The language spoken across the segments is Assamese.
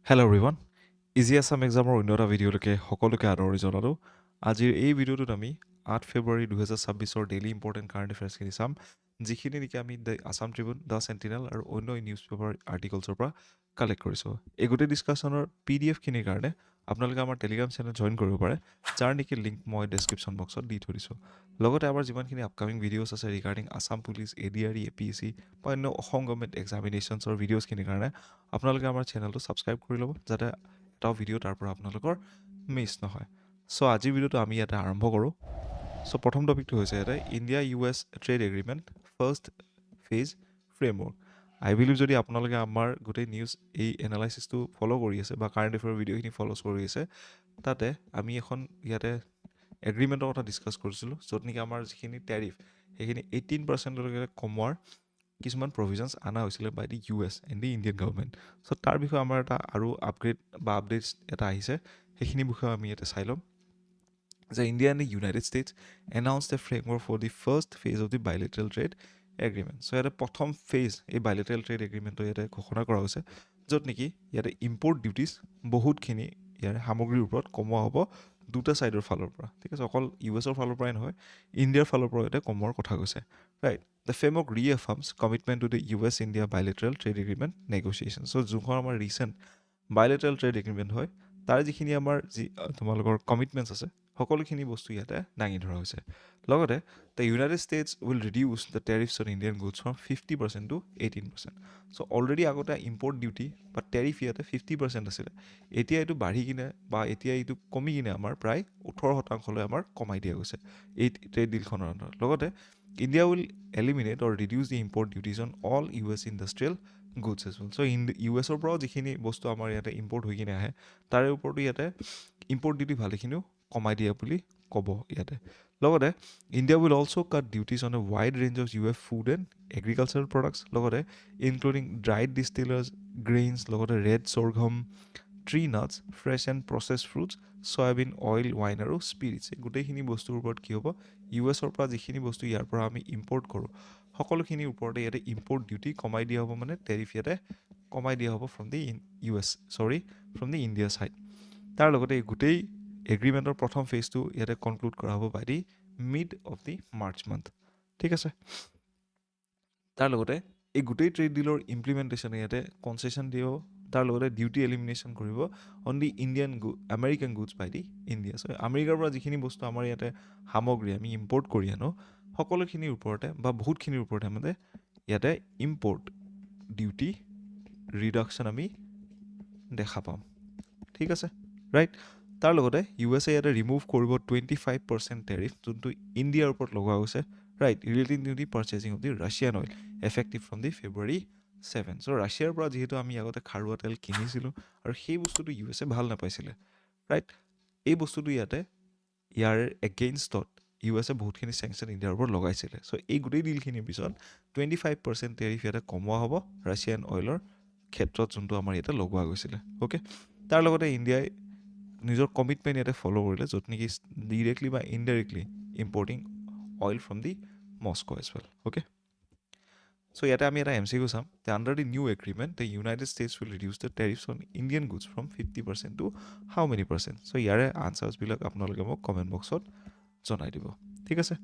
হেল্ল' এভৰিৱান ইজি আছাম এক্সামৰ অন্য এটা ভিডিঅ'লৈকে সকলোকে আদৰণি জনালোঁ আজিৰ এই ভিডিঅ'টোত আমি 8 ফেব্ৰুৱাৰী 2026 ডেইলি ইম্পৰ্টেণ্ট কাৰেণ্ট এফেয়াৰ্ছখিনি চাম যিখিনি নেকি আমি the Assam Tribune the sentinel আৰু অন্য নিউজ পেপাৰ আৰ্টিকলছৰ পৰা কালেক্ট কৰিছোঁ এই গোটেই ডিছকাশ্যনৰ PDF খিনিৰ কাৰণে আপোনালোকে আমাৰ টেলিগ্ৰাম চেনেল জইন কৰিব পাৰে যাৰ নেকি লিংক মই ডেছক্ৰিপশ্যন বক্সত দি থৈ দিছোঁ লগতে আমাৰ যিমানখিনি আপকামিং ভিডিঅ'ছ আছে regarding Assam police ADRE APSC বা অন্য অসম গভৰ্ণমেণ্ট এক্সামিনেশ্যনছৰ ভিডিঅ'ছখিনিৰ কাৰণে আপোনালোকে আমাৰ চেনেলটো ছাবস্ক্ৰাইব কৰি ল'ব যাতে এটাও ভিডিঅ' তাৰ পৰা আপোনালোকৰ মিছ নহয় চ' আজিৰ ভিডিঅ'টো আমি ইয়াতে আৰম্ভ কৰোঁ চ' প্ৰথম টপিকটো হৈছে ইয়াতে India US trade agreement first phase framework I believe যদি আপোনালোকে আমাৰ গোটেই নিউজ এই এনালাইচিছটো ফ'ল' কৰি আছে বা কাৰেণ্ট এফেয়াৰ ভিডিঅ'খিনি ফ'ল' কৰি আছে তাতে আমি এখন ইয়াতে এগ্ৰিমেণ্টৰ কথা ডিছকাছ কৰিছিলোঁ য'ত নেকি আমাৰ যিখিনি টেৰিফ সেইখিনি 18%লৈকে কমোৱাৰ কিছুমান প্ৰভিজনছ অনা হৈছিলে by the US and the Indian government so' তাৰ বিষয়ে আমাৰ এটা আৰু আপগ্ৰেড বা আপডেটছ এটা আহিছে সেইখিনি বিষয়ে আমি ইয়াতে চাই ল'ম যে India and the United States announce the framework for the first phase of the bilateral trade agreement so' ইয়াতে প্ৰথম ফেজ এই বাইলেটাৰেল ট্ৰেড এগ্ৰিমেণ্টটো ইয়াতে ঘোষণা কৰা হৈছে য'ত নেকি ইয়াতে ইম্পৰ্ট ডিউটিছ বহুতখিনি ইয়াৰ সামগ্ৰীৰ ওপৰত কমোৱা হ'ব দুটা ছাইডৰ ফালৰ পৰা ঠিক আছে অকল USৰ ফালৰ পৰাই নহয় ইণ্ডিয়াৰ ফালৰ পৰা ইয়াতে কমোৱাৰ কথা কৈছে right The framework reaffirms commitment to the US-India bilateral trade agreement negotiation. So, যোনখন আমাৰ recent bilateral trade agreement হয় তাৰ যিখিনি আমাৰ যি তোমালোকৰ কমিটমেণ্টছ আছে সকলোখিনি বস্তু ইয়াতে দাঙি ধৰা হৈছে লগতে the United States will reduce the tariffs on Indian goods from 50% to 18%. So, already আগতে import duty বা tariff ইয়াতে 50% আছিলে এতিয়া এইটো বাঢ়ি কিনে বা এতিয়া এইটো কমি কিনে আমাৰ প্ৰায় 18% আমাৰ কমাই দিয়া গৈছে এই ট্ৰেড ডিলখনৰ আণ্ডাৰত লগতে India will eliminate or reduce the import duties on all US industrial goods as well. So, USৰ পৰাও যিখিনি বস্তু আমাৰ ইয়াতে ইম্পৰ্ট হৈ কিনে আহে তাৰে ওপৰতো ইয়াতে ইম্পৰ্ট ডিউটি ভালেখিনিও কমাই দিয়া বুলি ক'ব ইয়াতে লগতে India will also cut duties on a wide range of US food and agricultural products লগতে including dried distillers, grains লগতে red sorghum, tree nuts, fresh and processed fruits, soybean oil, wine আৰু spirits এই গোটেইখিনি বস্তুৰ ওপৰত কি হ'ব USৰ পৰা যিখিনি বস্তু ইয়াৰ পৰা আমি ইম্পৰ্ট কৰোঁ সকলোখিনিৰ ওপৰতে ইয়াতে ইম্পৰ্ট ডিউটি কমাই দিয়া হ'ব মানে টেৰিফ ইয়াতে কমাই দিয়া হ'ব ফ্ৰম দি ইণ্ডিয়া ছাইড তাৰ লগতে এই গোটেই এগ্ৰিমেণ্টৰ প্ৰথম ফেজটো ইয়াতে কনক্লুড কৰা হ'ব by the mid of the March month ঠিক আছে তাৰ লগতে এই গোটেই ট্ৰেড ডিলৰ ইমপ্লিমেণ্টেশ্যনে ইয়াতে কনচেশ্যন দিব তাৰ লগতে ডিউটি এলিমিনেশ্যন কৰিব on the American goods by the India so' আমেৰিকাৰ পৰা যিখিনি বস্তু আমাৰ ইয়াতে সামগ্ৰী আমি ইম্পৰ্ট কৰি আনো সকলোখিনিৰ ওপৰতে বা বহুতখিনিৰ ওপৰতে মানে ইয়াতে ইম্পৰ্ট ডিউটি ৰিডাকশ্যন আমি দেখা পাম ঠিক আছে ৰাইট তাৰ লগতে USA ইয়াতে ৰিমুভ কৰিব 25% টেৰিফ যোনটো ইণ্ডিয়াৰ ওপৰত লগোৱা হৈছে right relating to the purchasing of the Russian oil effective from the February 7 চ' ৰাছিয়াৰ পৰা যিহেতু আমি আগতে খাৰুৱা তেল কিনিছিলোঁ আৰু সেই বস্তুটো USA ভাল নাপাইছিলে ৰাইট এই বস্তুটো ইয়াতে ইয়াৰ এগেইনষ্টত USA বহুতখিনি চেংচন ইণ্ডিয়াৰ ওপৰত লগাইছিলে চ' এই গোটেই ডিলখিনিৰ পিছত 25% টেৰিফ ইয়াতে কমোৱা হ'ব ৰাছিয়ান অইলৰ ক্ষেত্ৰত যোনটো আমাৰ ইয়াতে লগোৱা গৈছিলে অ'কে তাৰ লগতে ইণ্ডিয়াই নিজৰ কমিটমেণ্ট ইয়াতে ফ'ল' কৰিলে য'ত নেকি ডিৰেক্টলি বা indirectly importing oil from the Moscow as well okay so' ইয়াতে আমি এটা MCQ চাম যে under the new agreement the United States will reduce the tariffs on Indian goods from 50% to how many percent so' ইয়াৰে আনচাৰ্ছবিলাক আপোনালোকে মোক কমেণ্ট বক্সত জনাই দিব ঠিক আছে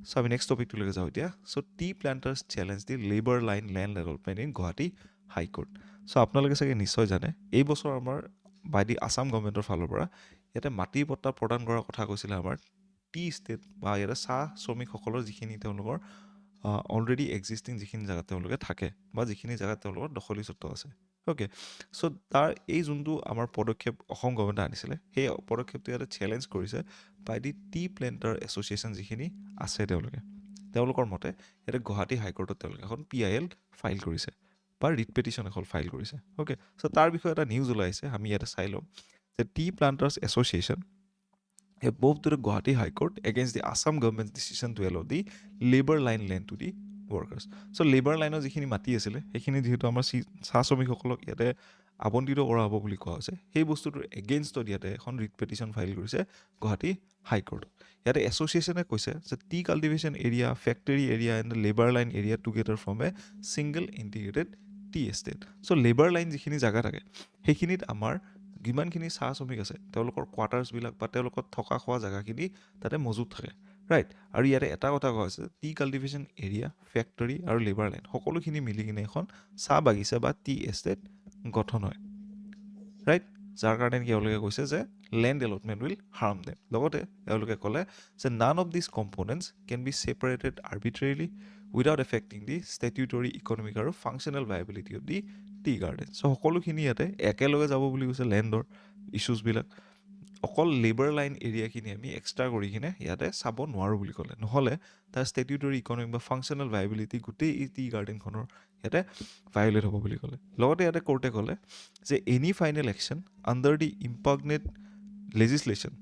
চ' আমি নেক্সট টপিকটোলৈকে যাওঁ এতিয়া so' tea planters challenge the labour line land development in Guwahati high court so' আপোনালোকে চাগে নিশ্চয় জানে এই বছৰ আমাৰ বাই দি আছাম গভৰ্ণমেণ্টৰ ফালৰ পৰা ইয়াতে মাটিৰ পট্টা প্ৰদান কৰাৰ কথা কৈছিলে আমাৰ টি ষ্টেট বা ইয়াতে চাহ শ্ৰমিকসকলৰ যিখিনি তেওঁলোকৰ অলৰেডি এক্সিষ্টিং যিখিনি জেগাত তেওঁলোকে থাকে বা যিখিনি জেগাত তেওঁলোকৰ দখলী স্বত্ব আছে অ'কে চ' তাৰ এই যোনটো আমাৰ পদক্ষেপ অসম গভৰ্ণমেণ্টে আনিছিলে সেই পদক্ষেপটো ইয়াতে চেলেঞ্জ কৰিছে by the tea planter association যিখিনি আছে তেওঁলোকৰ মতে ইয়াতে গুৱাহাটী হাইকোৰ্টত তেওঁলোকে এখন PIL ফাইল কৰিছে বা ৰিট পেটিশ্যন এখন ফাইল কৰিছে অ'কে চ' তাৰ বিষয়ে এটা নিউজ ওলাইছে আমি ইয়াতে চাই ল'ম যে tea planters association have moved to the Guwahati High Court against the Assam government's decision to allow the labor line land to the workers. So labor লাইনৰ যিখিনি মাটি আছিলে সেইখিনি যিহেতু আমাৰ চাহ শ্ৰমিকসকলক ইয়াতে আবণ্টিত কৰা হ'ব বুলি কোৱা হৈছে সেই বস্তুটোৰ এগেইনষ্টত ইয়াতে এখন ৰিট পেটিশ্যন ফাইল কৰিছে গুৱাহাটী হাইকোৰ্টত ইয়াতে এছ'চিয়েশ্যনে কৈছে যে T cultivation area factory area and labour line area together from A single integrated T estate. So' labour line যিখিনি জেগা থাকে সেইখিনিত আমাৰ যিমানখিনি চাহ শ্ৰমিক আছে তেওঁলোকৰ কোৱাৰ্টাৰ্ছবিলাক বা তেওঁলোকৰ থকা খোৱা জেগাখিনি তাতে মজুত থাকে, ৰাইট? আৰু ইয়াতে এটা কথা কোৱা হৈছে, টি কাল্টিভেশ্যন এৰিয়া, ফেক্টৰী আৰু লেবাৰ লাইন সকলোখিনি মিলি কিনে এখন চাহ বাগিচা বা টি এষ্টেট গঠন হয়, ৰাইট? যাৰ কাৰণে তেওঁলোকে কৈছে যে land allotment will harm them. লগতে তেওঁলোকে ক'লে যে none of this components can be separated arbitrarily without affecting the statutory economic আৰু functional viability of the tea garden. So' সকলোখিনি ইয়াতে একেলগে যাব বুলি কৈছে লেণ্ডৰ ইছ্যুজবিলাক। অকল লেবাৰ লাইন এৰিয়াখিনি আমি এক্সট্ৰা কৰি কিনে ইয়াতে চাব নোৱাৰোঁ বুলি ক'লে, নহ'লে তাৰ ষ্টেটিউটৰী ইকনমিক বা ফাংচনেল ভাইবিলিটি গোটেই এই টি গাৰ্ডেনখনৰ ইয়াতে ভায়লেট হ'ব বুলি ক'লে। লগতে ইয়াতে কোৰ্টে ক'লে যে any final action under the impugned legislation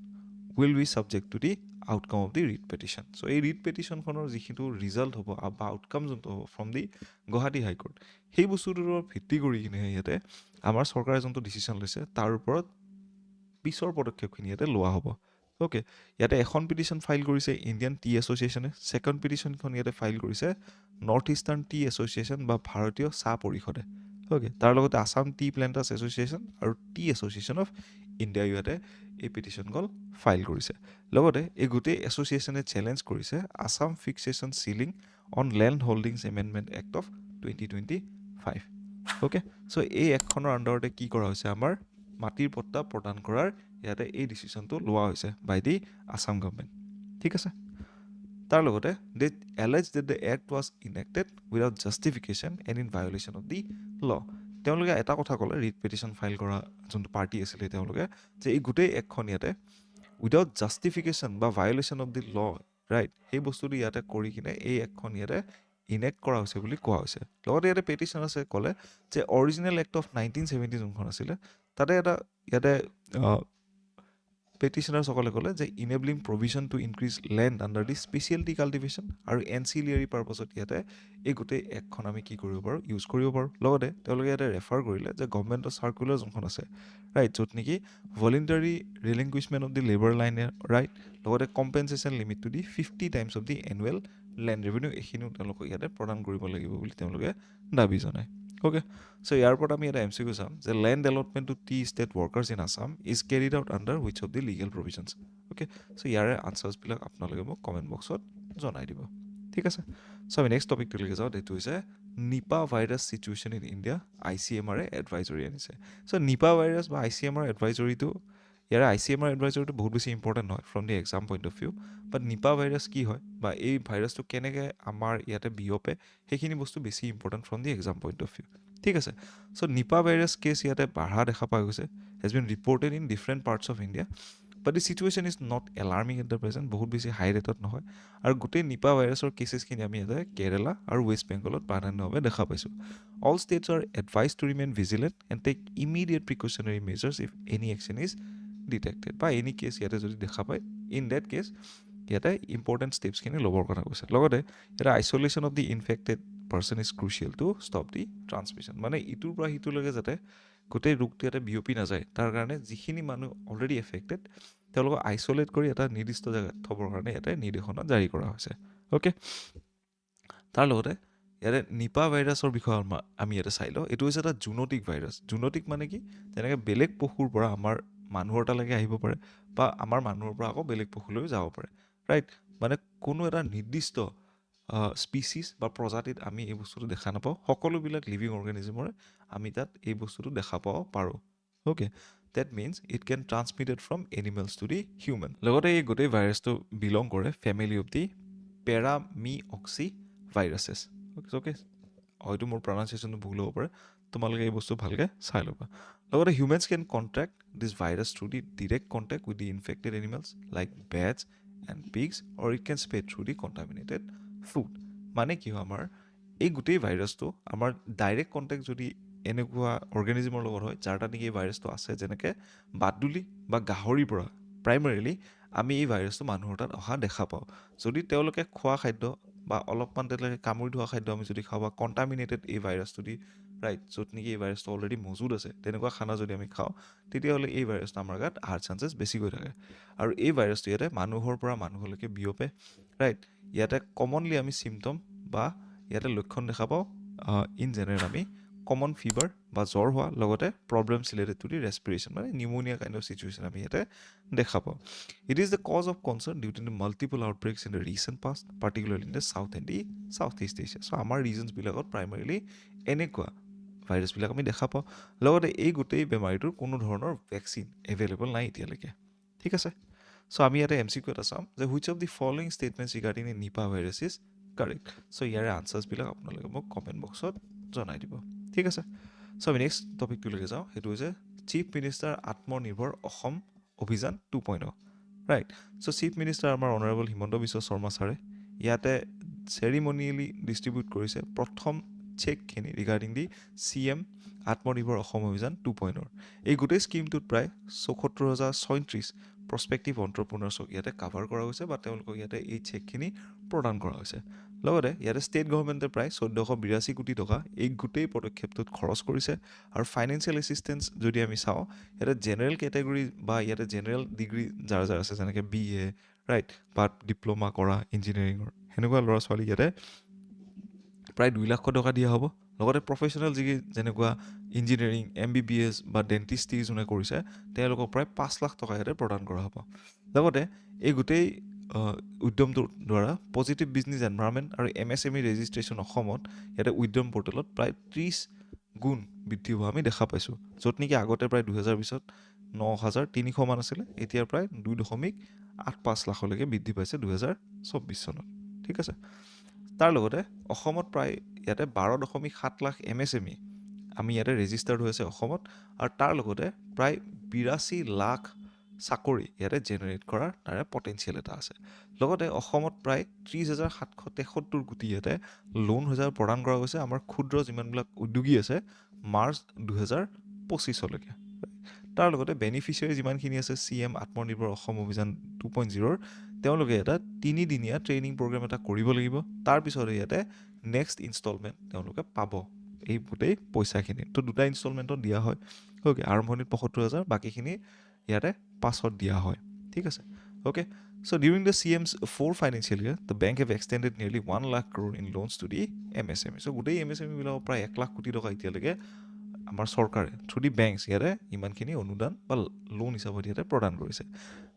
will be subject to the outcome of the writ petition. So' এই ৰিট পেটিশ্যনখনৰ যিটো ৰিজাল্ট হ'ব বা আউটকাম যোনটো হ'ব ফ্ৰম দি গুৱাহাটী হাইকোৰ্ট, সেই বস্তুটোৰ ওপৰত ভিত্তি কৰি কিনে ইয়াতে আমাৰ চৰকাৰে যোনটো ডিচিশ্যন লৈছে তাৰ ওপৰত পিছৰ পদক্ষেপখিনি ইয়াতে লোৱা হ'ব। অ'কে, ইয়াতে এখন পিটিশ্যন ফাইল কৰিছে ইণ্ডিয়ান টি এছ'চিয়েশ্যনে, ছেকেণ্ড পিটিশ্যনখন ইয়াতে ফাইল কৰিছে নৰ্থ ইষ্টাৰ্ণ টি এছ'চিয়েশ্যন বা ভাৰতীয় চাহ পৰিষদে। অ'কে, তাৰ লগতে আছাম টি প্লেণ্টাৰ্ছ এছ'চিয়েশ্যন আৰু টি এছ'চিয়েশ্যন অফ ইণ্ডিয়া ইয়াতে এই পিটিশ্যনখন ফাইল কৰিছে। লগতে এই গোটেই এছ'চিয়েশ্যনে চেলেঞ্জ কৰিছে Assam fixation ceiling on land holdings amendment act of 2025। Okay, so' এই এক্টখনৰ আণ্ডাৰতে কি কৰা হৈছে, আমাৰ মাটিৰ পট্টা প্ৰদান কৰাৰ ইয়াতে এই ডিচিশ্যনটো লোৱা হৈছে বাই দি আছাম গভৰ্ণমেণ্ট। ঠিক আছে, তাৰ লগতে they allege that the act was enacted without justification and in violation of the law. তেওঁলোকে এটা কথা ক'লে, ৰিট পেটিশ্যন ফাইল কৰা যোনটো পাৰ্টি আছিলে তেওঁলোকে, যে এই গোটেই এক্টখন ইয়াতে উইদাউট জাষ্টিফিকেশ্যন বা ভায়লেশ্যন অফ দি ল, ৰাইট, সেই বস্তুটো ইয়াতে কৰি কিনে এই এক্টখন ইয়াতে ইনেক্ট কৰা হৈছে বুলি কোৱা হৈছে। লগতে ইয়াতে পেটিশ্যন আছে ক'লে যে অৰিজিনেল এক্ট অফ 1970 যোনখন আছিলে তাতে এটা ইয়াতে পেটিশ্যনাৰ্ছসকলে ক'লে যে enabling provision to increase land under the speciality cultivation আৰু এনচিলিয়াৰী পাৰ্পছত ইয়াতে এই গোটেই এক্টখন আমি কি কৰিব পাৰোঁ, ইউজ কৰিব পাৰোঁ। লগতে তেওঁলোকে ইয়াতে ৰেফাৰ কৰিলে যে গভৰ্ণমেণ্টৰ চাৰ্কুলাৰ যোনখন আছে, ৰাইট, য'ত নেকি ভলিণ্টাৰী ৰিলিংকুইচমেণ্ট অফ দি লেবাৰ লাইনে, ৰাইট, লগতে compensation limit to the 50 times of the annual land revenue, এইখিনিও তেওঁলোকক ইয়াতে প্ৰদান কৰিব লাগিব বুলি তেওঁলোকে দাবী জনায়। অ'কে, চ' ইয়াৰ ওপৰত আমি এটা MCQ চাম যে land allotment to tea state workers in Assam is carried out under which of the legal provisions. Okay, so' ইয়াৰে আনচাৰ্ছবিলাক আপোনালোকে মোক কমেণ্ট বক্সত জনাই দিব। ঠিক আছে, চ' আমি নেক্সট টপিকটোলৈকে যাওঁ। এইটো হৈছে Nipah virus situation in India, ICMR advisory আনিছে। চ' নিপা ভাইৰাছ বা ICMR এডভাইজৰীটো, ইয়াৰে ICMR এডভাইজৰীটো বহুত বেছি ইম্পৰ্টেণ্ট নহয় from the exam point of view, but Nipah virus কি হয় বা এই ভাইৰাছটো কেনেকৈ আমাৰ ইয়াতে বিয়পে সেইখিনি বস্তু বেছি important from the exam point of view. ঠিক আছে, চ' নিপা ভাইৰাছ কেছ ইয়াতে বাঢ়া দেখা পোৱা গৈছে, has been reported in different parts of India, but the situation is not alarming at the present, বহুত বেছি হাই ৰেটত নহয়। আৰু গোটেই নিপা ভাইৰাছৰ কেছেছখিনি আমি ইয়াতে কেৰেলা আৰু ৱেষ্ট বেংগলত প্ৰাধান্যভাৱে দেখা পাইছোঁ। All states are advised to remain vigilant and take immediate precautionary measures if any action is detected, বা এনি কেছ ইয়াতে যদি দেখা পায়, ইন ডেট কেছ ইয়াতে ইম্পৰ্টেণ্ট ষ্টেপছখিনি ল'বৰ কথা কৈছে। লগতে ইয়াতে isolation of the infected person is crucial to stop the transmission, মানে ইটোৰ পৰা সিটোলৈকে যাতে গোটেই ৰোগটো ইয়াতে বিয়পি নাযায় তাৰ কাৰণে যিখিনি মানুহ অলৰেডি এফেক্টেড তেওঁলোকক আইচলেট কৰি এটা নিৰ্দিষ্ট জেগাত থ'বৰ কাৰণে ইয়াতে নিৰ্দেশনা জাৰি কৰা হৈছে। অ'কে, তাৰ লগতে ইয়াতে নিপা ভাইৰাছৰ বিষয়ে আমি ইয়াতে চাই লওঁ। এইটো হৈছে এটা জুনটিক ভাইৰাছ। জুনটিক মানে কি, যেনেকৈ বেলেগ পশুৰ পৰা আমাৰ মানুহৰ তালৈকে আহিব পাৰে বা আমাৰ মানুহৰ পৰা আকৌ বেলেগ পশুলৈও যাব পাৰে, ৰাইট, মানে কোনো এটা নিৰ্দিষ্ট স্পিচিছ বা প্ৰজাতিত আমি এই বস্তুটো দেখা নাপাওঁ, সকলোবিলাক লিভিং অৰ্গেনিজমৰে আমি তাত এই বস্তুটো দেখা পাব পাৰোঁ। Okay, that means it can transmitted from animals to the human. লগতে এই গোটেই ভাইৰাছটো বিলং কৰে family of the paramyxoviruses. Okay, হয়তো মোৰ প্ৰনাউন্সিয়েশ্যনটো ভুল হ'ব পাৰে, তোমালোকে এই বস্তু ভালকৈ চাই ল'বা। লগতে humans can contract this virus through the direct contact with the infected animals like bats and pigs, or it can spread through the contaminated food. মানে কি হয়, আমাৰ এই গোটেই ভাইৰাছটো আমাৰ ডাইৰেক্ট কণ্টেক্ট যদি এনেকুৱা অৰ্গেনিজমৰ লগত হয় যাৰ তাত নেকি এই ভাইৰাছটো আছে, যেনেকৈ বাদুলি বা গাহৰিৰ পৰা প্ৰাইমেৰিলি আমি এই ভাইৰাছটো মানুহৰ তাত অহা দেখা পাওঁ। যদি তেওঁলোকে খোৱা খাদ্য বা অলপমান তেওঁলোকে কামুৰি ধোৱা খাদ্য আমি যদি খাওঁ বা কণ্টামিনেটেড এই ভাইৰাছটো দি, ৰাইট, য'ত নেকি এই ভাইৰাছটো অলৰেডি মজুদ আছে, তেনেকুৱা খানা যদি আমি খাওঁ, তেতিয়াহ'লে এই ভাইৰাছটো আমাৰ গাত অহাৰ চান্সেছ বেছিকৈ থাকে। আৰু এই ভাইৰাছটো ইয়াতে মানুহৰ পৰা মানুহলৈকে বিয়পে, ৰাইট। ইয়াতে কমনলি আমি চিমটম বা ইয়াতে লক্ষণ দেখা পাওঁ ইন জেনেৰেল আমি কমন ফিভাৰ বা জ্বৰ হোৱা লগতে problems related to the respiration মানে নিউমনিয়া কাইণ্ড অফ চিটুৱেশ্যন আমি ইয়াতে দেখা পাওঁ it is the cause of concern due to the multiple outbreaks in the recent past particularly in the south and the south east Asia so' আমাৰ ৰিজনছবিলাকত প্ৰাইমাৰীলি এনেকুৱা ভাইৰাছবিলাক আমি দেখা পাওঁ লগতে এই গোটেই বেমাৰীটোৰ কোনো ধৰণৰ ভেকচিন এভেইলেবল নাই এতিয়ালৈকে ঠিক আছে চ' আমি ইয়াতে এম চি কিউ এটা চাম যে which of the following statements regarding a Nipa virus is correct so' ইয়াৰে আনচাৰ্ছবিলাক আপোনালোকে মোক কমেণ্ট বক্সত জনাই দিব ঠিক আছে চ' আমি নেক্সট টপিকটোলৈকে যাওঁ সেইটো হৈছে চিফ মিনিষ্টাৰ আত্মনিৰ্ভৰ অসম অভিযান 2.0 ৰাইট চ' চিফ মিনিষ্টাৰ আমাৰ অনাৰেবল হিমন্ত বিশ্ব শৰ্মা ছাৰে ইয়াতে চেৰিমনিয়েলি ডিষ্ট্ৰিবিউট কৰিছে প্ৰথম চেকখিনি ৰিগাৰ্ডিং দি CM আত্মনিৰ্ভৰ অসম অভিযান 2.0 এই গোটেই স্কিমটোত প্ৰায় ৭৪,036 প্ৰস্পেক্টিভ এণ্টাৰপ্ৰেনাৰ্ছক ইয়াতে কাভাৰ কৰা হৈছে বা তেওঁলোকক ইয়াতে এই চেকখিনি প্ৰদান কৰা হৈছে লগতে ইয়াতে ষ্টেট গভৰ্ণমেণ্টে প্ৰায় ১৪৮২ কোটি টকা এই গোটেই পদক্ষেপটোত খৰচ কৰিছে আৰু ফাইনেন্সিয়েল এছিষ্টেঞ্চ যদি আমি চাওঁ ইয়াতে জেনেৰেল কেটেগৰী বা ইয়াতে জেনেৰেল ডিগ্ৰী যাৰ যাৰ আছে যেনেকৈ BA ৰাইট বা ডিপ্ল'মা কৰা ইঞ্জিনিয়াৰিঙৰ সেনেকুৱা ল'ৰা ছোৱালী ইয়াতে প্ৰায় 2 লাখ টকা দিয়া হ'ব লগতে প্ৰফেশ্যনেল যেনেকুৱা ইঞ্জিনিয়াৰিং MBBS বা ডেণ্টিষ্টি যোনে কৰিছে তেওঁলোকক প্ৰায় 5 লাখ টকা ইয়াতে প্ৰদান কৰা হ'ব লগতে এই গোটেই উদ্যমটোৰ দ্বাৰা পজিটিভ বিজনেছ এনভাইৰনমেণ্ট আৰু MSME ৰেজিষ্ট্ৰেশ্যন অসমত ইয়াতে উদ্যম পৰ্টেলত প্ৰায় 30 গুণ বৃদ্ধি হোৱা আমি দেখা পাইছোঁ য'ত নেকি আগতে প্ৰায় 2020ত 9,300 মান আছিলে এতিয়া প্ৰায় 2.85 লাখলৈকে বৃদ্ধি পাইছে 2024 চনত ঠিক আছে তাৰ লগতে অসমত প্ৰায় ইয়াতে 12.7 লাখ MSME আমি ইয়াতে ৰেজিষ্টাৰ্ড হৈ আছে অসমত আৰু তাৰ লগতে প্ৰায় 82 লাখ চাকৰি ইয়াতে জেনেৰেট কৰাৰ তাৰে পটেঞ্চিয়েল এটা আছে লগতে অসমত প্ৰায় 30,773 কোটি ইয়াতে লোন প্ৰদান কৰা গৈছে আমাৰ ক্ষুদ্ৰ যিমানবিলাক উদ্যোগী আছে মাৰ্চ 2025লৈকে তাৰ লগতে বেনিফিচিয়াৰী যিমানখিনি আছে CM আত্মনিৰ্ভৰ অসম অভিযান 2.0ৰ তেওঁলোকে এটা 3-দিনীয়া ট্ৰেইনিং প্ৰগ্ৰেম এটা কৰিব লাগিব তাৰপিছতে ইয়াতে নেক্সট ইনষ্টলমেণ্ট তেওঁলোকে পাব এই গোটেই পইচাখিনি তো 2টা ইনষ্টলমেণ্টত দিয়া হয় অ'কে আৰম্ভণিত 75,000 বাকীখিনি ইয়াতে পাছত দিয়া হয় ঠিক আছে okay so' during the CM's 4 financial year the bank have extended nearly 1 lakh crore in loans to the MSME so' গোটেই MSMEবিলাকক প্ৰায় 1 লাখ কোটি টকা এতিয়ালৈকে আমাৰ চৰকাৰে থ্ৰু দি বেংকছ ইয়াতে ইমানখিনি অনুদান বা লোন হিচাপত ইয়াতে প্ৰদান কৰিছে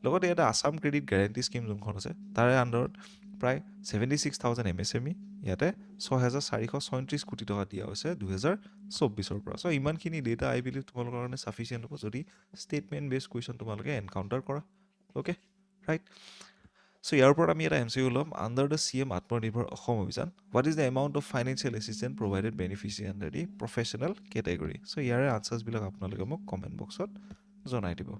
লগতে ইয়াতে আছাম ক্ৰেডিট গেৰাণ্টি স্কিম যোনখন আছে তাৰে আণ্ডাৰত প্ৰায় 76,000 MSME ইয়াতে 6,436 কোটি টকা দিয়া হৈছে 2024ৰ পৰা চ' ইমানখিনি ডেটা আই বিলিভ তোমালোকৰ কাৰণে চাফিচিয়েণ্ট হ'ব যদি ষ্টেটমেণ্ট বেছড কুৱেশ্যন তোমালোকে এনকাউণ্টাৰ কৰা অ'কে ৰাইট চ' ইয়াৰ ওপৰত আমি এটা MCQ ল'ম under the CM Atmanirbhar Asom Abhiyan what is the amount of financial assistance provided beneficiary under the professional category so' ইয়াৰে আনচাৰ্ছবিলাক আপোনালোকে মোক কমেণ্ট বক্সত জনাই দিব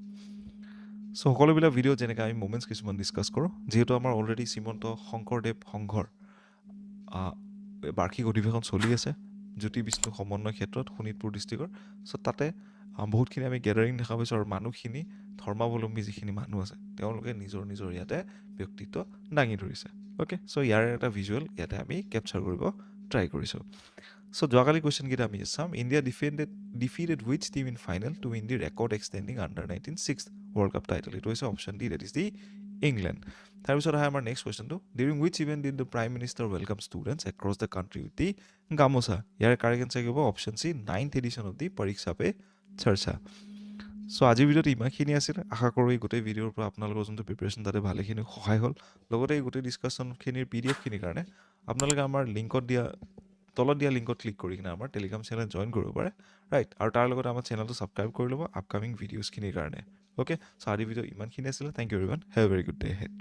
চ' সকলোবিলাক ভিডিঅ' যেনেকৈ আমি মোমেণ্টছ কিছুমান ডিছকাছ কৰোঁ যিহেতু আমাৰ অলৰেডি শ্ৰীমন্ত শংকৰদেৱ সংঘৰ বাৰ্ষিক অধিৱেশন চলি আছে জ্যোতি বিষ্ণু সমন্বয় ক্ষেত্ৰত শোণিতপুৰ ডিষ্ট্ৰিক্টৰ চ' তাতে বহুতখিনি আমি গেডাৰিং দেখা পাইছোঁ আৰু মানুহখিনি ধৰ্মাৱলম্বী যিখিনি মানুহ আছে তেওঁলোকে নিজৰ নিজৰ ইয়াতে ব্যক্তিত্ব দাঙি ধৰিছে অ'কে চ' ইয়াৰে এটা ভিজুৱেল ইয়াতে আমি কেপচাৰ কৰিব ট্ৰাই কৰিছোঁ চ' যোৱাকালি কুৱেশ্যনকেইটা আমি চাম India defeated which team in final to win the record extending under 19 6th world cup title এইটো হৈছে option D that is the England তাৰপিছত আহে আমাৰ নেক্সট কুৱেশ্যনটো during which event did the prime minister welcome students across the country with the gamosa ইয়াৰ কাৰেক্ট এনচাৰ হ'ব option C 9th edition of the Pariksha Pe চৰ্চা চ' আজিৰ ভিডিঅ'ত ইমানখিনি আছিল আশা কৰোঁ এই গোটেই ভিডিঅ'ৰ পৰা আপোনালোকৰ যোনটো প্ৰিপেৰেশ্যন তাতে ভালেখিনি সহায় হ'ল লগতে এই গোটেই ডিছকাশ্যনখিনিৰ PDFখিনিৰ কাৰণে আপোনালোকে আমাৰ তলত দিয়া লিংকত ক্লিক কৰি কিনে আমাৰ টেলিগ্ৰাম চেনেল জইন কৰিব পাৰে ৰাইট আৰু তাৰ লগতে আমাৰ চেনেলটো ছাবস্ক্ৰাইব কৰি ল'ব আপকামিং ভিডিঅ'ছখিনিৰ কাৰণে অ'কে চ' আজিৰ ভিডিঅ' ইমানখিনি আছিলে thank you everyone have a very good day head